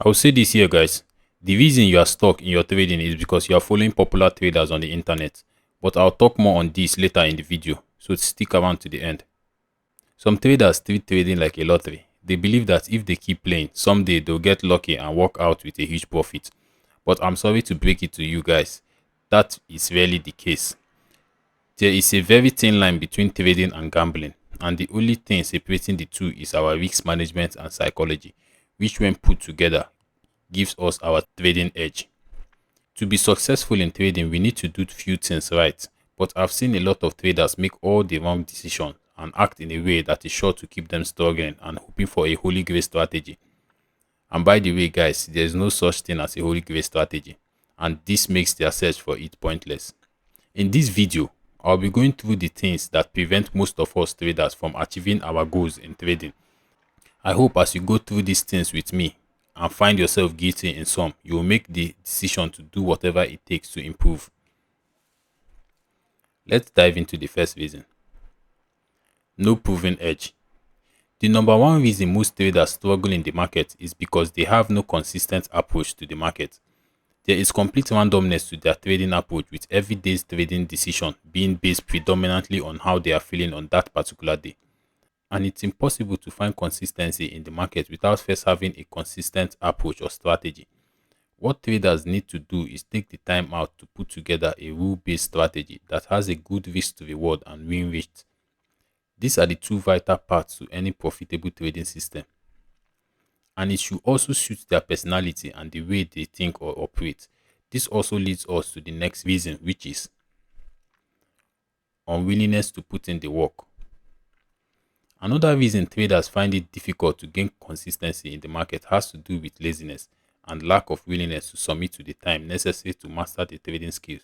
I'll say this here, guys. The reason you are stuck in your trading is because you are following popular traders on the internet. But I'll talk more on this later in the video, so stick around to the end. Some traders treat trading like a lottery. They believe that if they keep playing, someday they'll get lucky and walk out with a huge profit. But I'm sorry to break it to you guys, that is rarely the case. There is a very thin line between trading and gambling, and the only thing separating the two is our risk management and psychology, which when put together gives us our trading edge. To be successful in trading, we need to do few things right, but I've seen a lot of traders make all the wrong decisions and act in a way that is sure to keep them struggling and hoping for a holy grail strategy. And by the way, guys, there is no such thing as a holy grail strategy, and this makes their search for it pointless. In this video, I'll be going through the things that prevent most of us traders from achieving our goals in trading. I hope as you go through these things with me and find yourself guilty in some, you will make the decision to do whatever it takes to improve. Let's dive into the first reason. No proven edge. The number one reason most traders struggle in the market is because they have no consistent approach to the market. There is complete randomness to their trading approach, with every day's trading decision being based predominantly on how they are feeling on that particular day. And it's impossible to find consistency in the market without first having a consistent approach or strategy. What traders need to do is take the time out to put together a rule-based strategy that has a good risk to reward and win rate. These are the two vital parts to any profitable trading system. And it should also suit their personality and the way they think or operate. This also leads us to the next reason, which is unwillingness to put in the work. Another reason traders find it difficult to gain consistency in the market has to do with laziness and lack of willingness to submit to the time necessary to master the trading skills.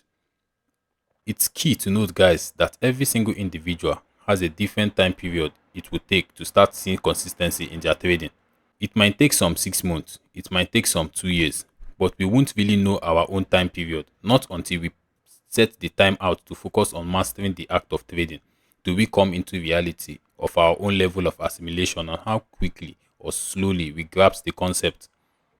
It's key to note, guys, that every single individual has a different time period it will take to start seeing consistency in their trading. It might take some 6 months, it might take some 2 years, but we won't really know our own time period, not until we set the time out to focus on mastering the act of trading do we come into reality of our own level of assimilation and how quickly or slowly we grasp the concept.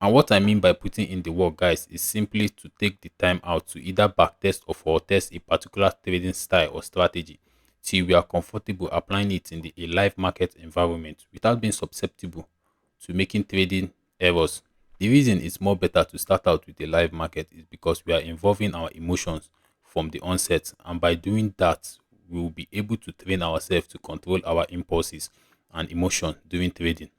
And what I mean by putting in the work, guys, is simply to take the time out to either backtest or foretest a particular trading style or strategy till we are comfortable applying it in a live market environment without being susceptible to making trading errors. The reason it's more better to start out with a live market is because we are involving our emotions from the onset, and by doing that, we will be able to train ourselves to control our impulses and emotion during trading.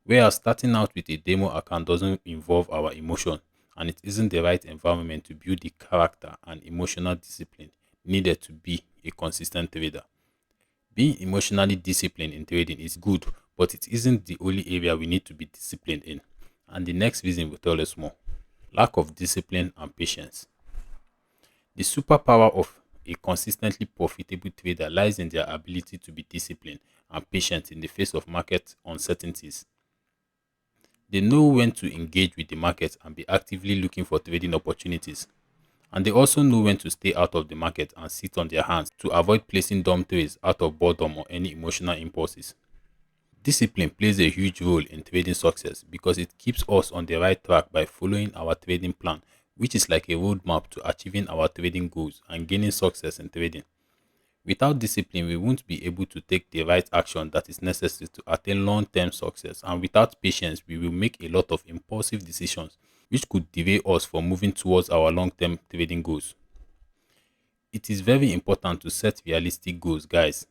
Whereas starting out with a demo account doesn't involve our emotion, and it isn't the right environment to build the character and emotional discipline needed to be a consistent trader. Being emotionally disciplined in trading is good, but it isn't the only area we need to be disciplined in. And the next reason will tell us more. Lack of discipline and patience. The superpower of a consistently profitable trader lies in their ability to be disciplined and patient in the face of market uncertainties. They know when to engage with the market and be actively looking for trading opportunities. And they also know when to stay out of the market and sit on their hands to avoid placing dumb trades out of boredom or any emotional impulses. Discipline plays a huge role in trading success because it keeps us on the right track by following our trading plan, which is like a roadmap to achieving our trading goals and gaining success in trading. Without discipline, we won't be able to take the right action that is necessary to attain long-term success, and without patience, we will make a lot of impulsive decisions which could derail us from moving towards our long-term trading goals. It is very important to set realistic goals, guys.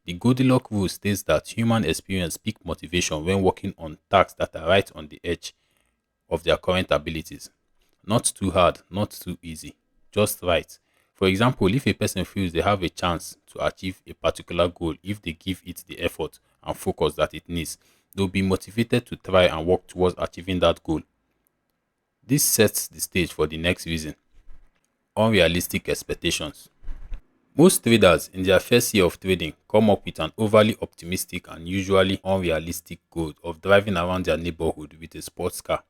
The Goldilocks rule states that human experience peak motivation when working on tasks that are right on the edge of their current abilities. Not too hard, not too easy, just right. For example, if a person feels they have a chance to achieve a particular goal if they give it the effort and focus that it needs, they'll be motivated to try and work towards achieving that goal. This sets the stage for the next reason. Unrealistic expectations. Most traders in their first year of trading come up with an overly optimistic and usually unrealistic goal of driving around their neighborhood with a sports car.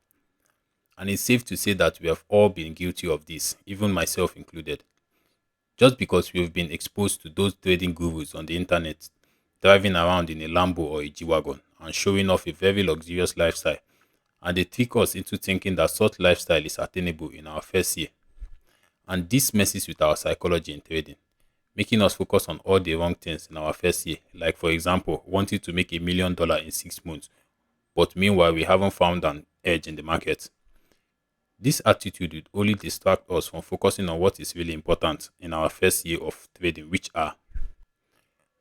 And it's safe to say that we have all been guilty of this, even myself included. Just because we've been exposed to those trading gurus on the internet, driving around in a Lambo or a G-Wagon and showing off a very luxurious lifestyle, and they trick us into thinking that such lifestyle is attainable in our first year. And this messes with our psychology in trading, making us focus on all the wrong things in our first year. Like, for example, wanting to make $1 million in 6 months, but meanwhile, we haven't found an edge in the market. This attitude would only distract us from focusing on what is really important in our first year of trading, which are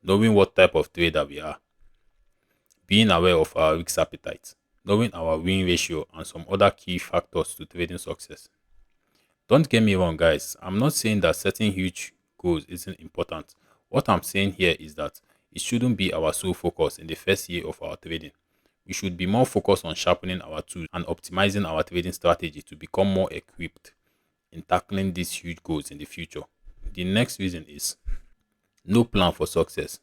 knowing what type of trader we are, being aware of our risk appetite, knowing our win ratio, and some other key factors to trading success. Don't get me wrong, guys. I'm not saying that setting huge goals isn't important. What I'm saying here is that it shouldn't be our sole focus in the first year of our trading. We should be more focused on sharpening our tools and optimizing our trading strategy to become more equipped in tackling these huge goals in the future. The next reason is no plan for success,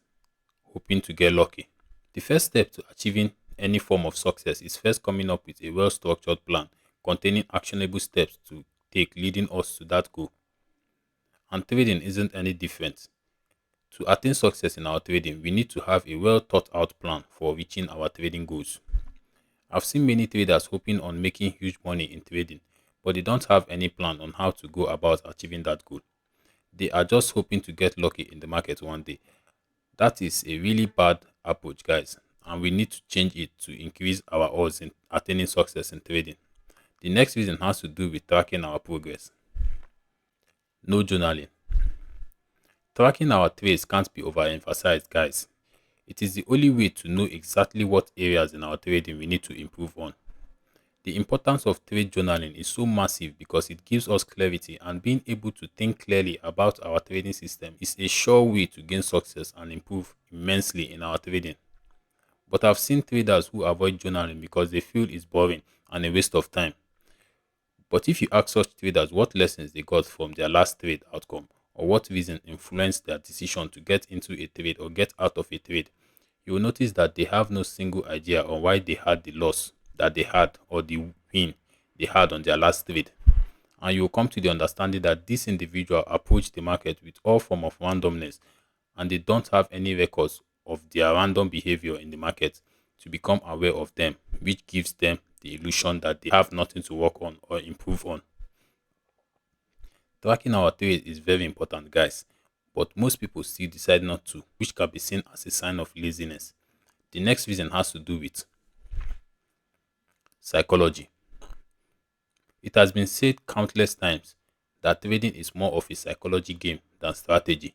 hoping to get lucky. The first step to achieving any form of success is first coming up with a well structured plan containing actionable steps to take leading us to that goal. And trading isn't any different. To attain success in our trading, we need to have a well thought out plan for reaching our trading goals. I've seen many traders hoping on making huge money in trading, but they don't have any plan on how to go about achieving that goal. They are just hoping to get lucky in the market one day. That is a really bad approach, guys, and we need to change it to increase our odds in attaining success in trading. The next reason has to do with tracking our progress. No journaling. Tracking our trades can't be overemphasized, guys. It is the only way to know exactly what areas in our trading we need to improve on. The importance of trade journaling is so massive because it gives us clarity, and being able to think clearly about our trading system is a sure way to gain success and improve immensely in our trading. But I've seen traders who avoid journaling because they feel it's boring and a waste of time. But if you ask such traders what lessons they got from their last trade outcome, or what reason influenced their decision to get into a trade or get out of a trade, you will notice that they have no single idea on why they had the loss that they had or the win they had on their last trade. And you will come to the understanding that this individual approached the market with all form of randomness, and they don't have any records of their random behavior in the market to become aware of them, which gives them the illusion that they have nothing to work on or improve on. Tracking our trade is very important, guys, but most people still decide not to, which can be seen as a sign of laziness. The next reason has to do with psychology. It has been said countless times that trading is more of a psychology game than strategy.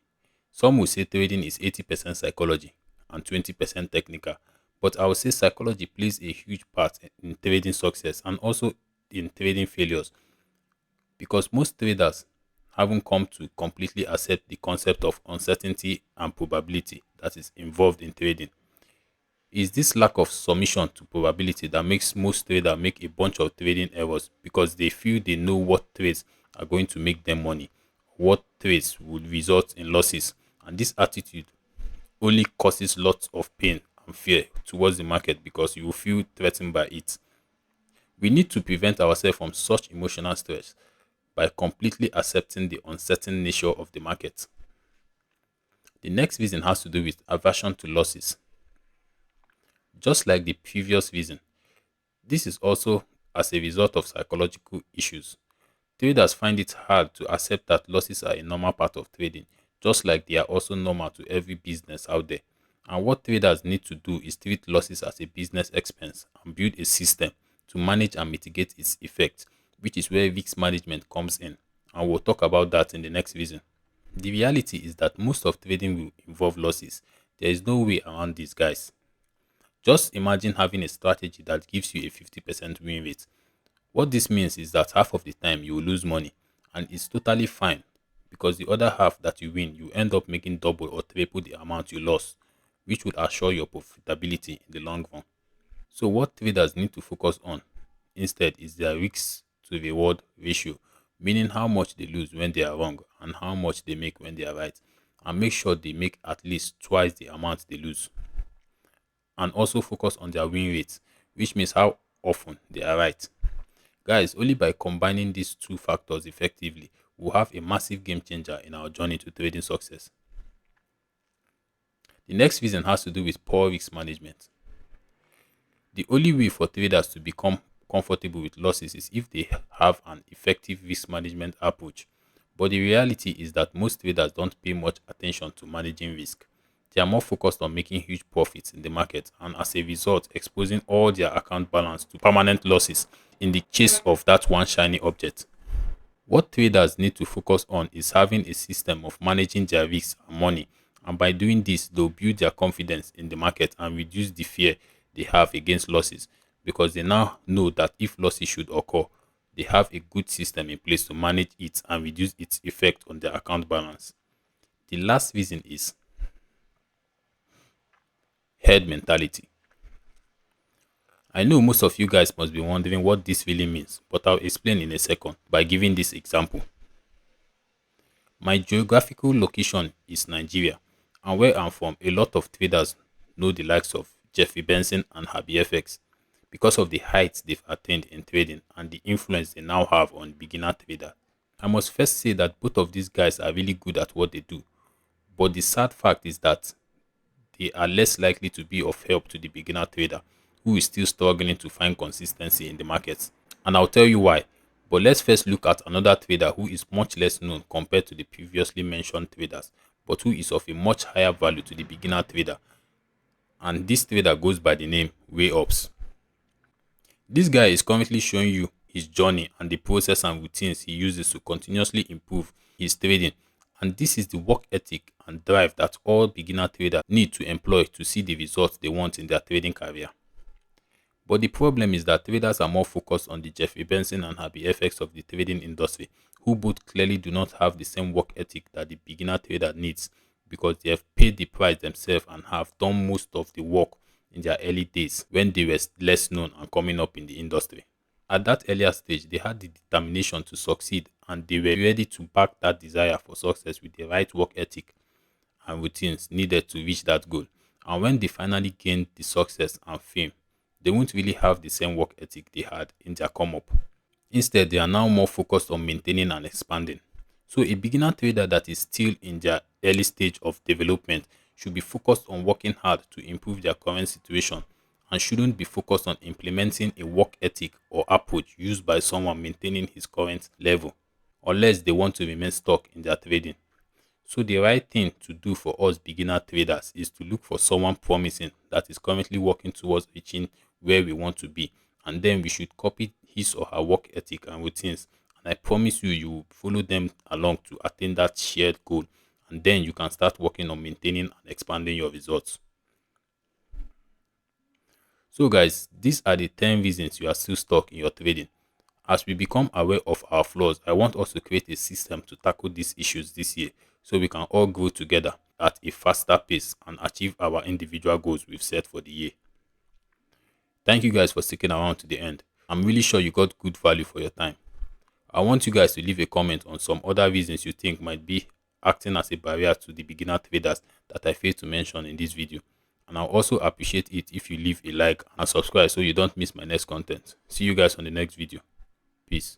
Some will say trading is 80% psychology and 20% technical, but I would say psychology plays a huge part in trading success and also in trading failures, because most traders haven't come to completely accept the concept of uncertainty and probability that is involved in trading. Is this lack of submission to probability that makes most traders make a bunch of trading errors because they feel they know what trades are going to make them money, what trades would result in losses, and this attitude only causes lots of pain and fear towards the market because you will feel threatened by it. We need to prevent ourselves from such emotional stress by completely accepting the uncertain nature of the market. The next reason has to do with aversion to losses. Just like the previous reason, this is also as a result of psychological issues. Traders find it hard to accept that losses are a normal part of trading, just like they are also normal to every business out there. And what traders need to do is treat losses as a business expense and build a system to manage and mitigate its effects, which is where risk management comes in. And we'll talk about that in the next reason. The reality is that most of trading will involve losses. There is no way around this, guys. Just imagine having a strategy that gives you a 50% win rate. What this means is that half of the time you will lose money, and it's totally fine because the other half that you win, you end up making double or triple the amount you lost, which would assure your profitability in the long run. So what traders need to focus on instead is their risk to reward ratio, meaning how much they lose when they are wrong and how much they make when they are right, and make sure they make at least twice the amount they lose. And also focus on their win rates, which means how often they are right. Guys, only by combining these two factors effectively, we'll have a massive game changer in our journey to trading success. The next reason has to do with poor risk management. The only way for traders to become comfortable with losses is if they have an effective risk management approach. But the reality is that most traders don't pay much attention to managing risk. They are more focused on making huge profits in the market and as a result exposing all their account balance to permanent losses in the chase of that one shiny object. What traders need to focus on is having a system of managing their risks and money, and by doing this, they'll build their confidence in the market and reduce the fear they have against losses because they now know that if losses should occur, they have a good system in place to manage it and reduce its effect on their account balance. The last reason is herd mentality. I know most of you guys must be wondering what this really means, but I'll explain in a second by giving this example. My geographical location is Nigeria, and where I'm from, a lot of traders know the likes of Jeffrey Benson and Habi FX because of the heights they've attained in trading and the influence they now have on beginner traders. I must first say that both of these guys are really good at what they do, but the sad fact is that they are less likely to be of help to the beginner trader who is still struggling to find consistency in the markets. And I'll tell you why. But let's first look at another trader who is much less known compared to the previously mentioned traders, but who is of a much higher value to the beginner trader. And this trader goes by the name Way Ups. This guy is currently showing you his journey and the process and routines he uses to continuously improve his trading. And this is the work ethic and drive that all beginner traders need to employ to see the results they want in their trading career. But the problem is that traders are more focused on the Jeffrey Benson and Happy FX of the trading industry, who both clearly do not have the same work ethic that the beginner trader needs because they have paid the price themselves and have done most of the work in their early days when they were less known and coming up in the industry. At that earlier stage, they had the determination to succeed and they were ready to back that desire for success with the right work ethic and routines needed to reach that goal. And when they finally gained the success and fame, they won't really have the same work ethic they had in their come up. Instead, they are now more focused on maintaining and expanding. So a beginner trader that is still in their early stage of development should be focused on working hard to improve their current situation and shouldn't be focused on implementing a work ethic or approach used by someone maintaining his current level, unless they want to remain stuck in their trading. So the right thing to do for us beginner traders is to look for someone promising that is currently working towards reaching where we want to be, and then we should copy his or her work ethic and routines, and I promise you, you will follow them along to attain that shared goal, and then you can start working on maintaining and expanding your results. So guys, these are the 10 reasons you are still stuck in your trading. As we become aware of our flaws, I want us to create a system to tackle these issues this year so we can all grow together at a faster pace and achieve our individual goals we've set for the year. Thank you guys for sticking around to the end. I'm really sure you got good value for your time. I want you guys to leave a comment on some other reasons you think might be acting as a barrier to the beginner traders that I failed to mention in this video. And I'll also appreciate it if you leave a like and subscribe so you don't miss my next content. See you guys on the next video. Peace.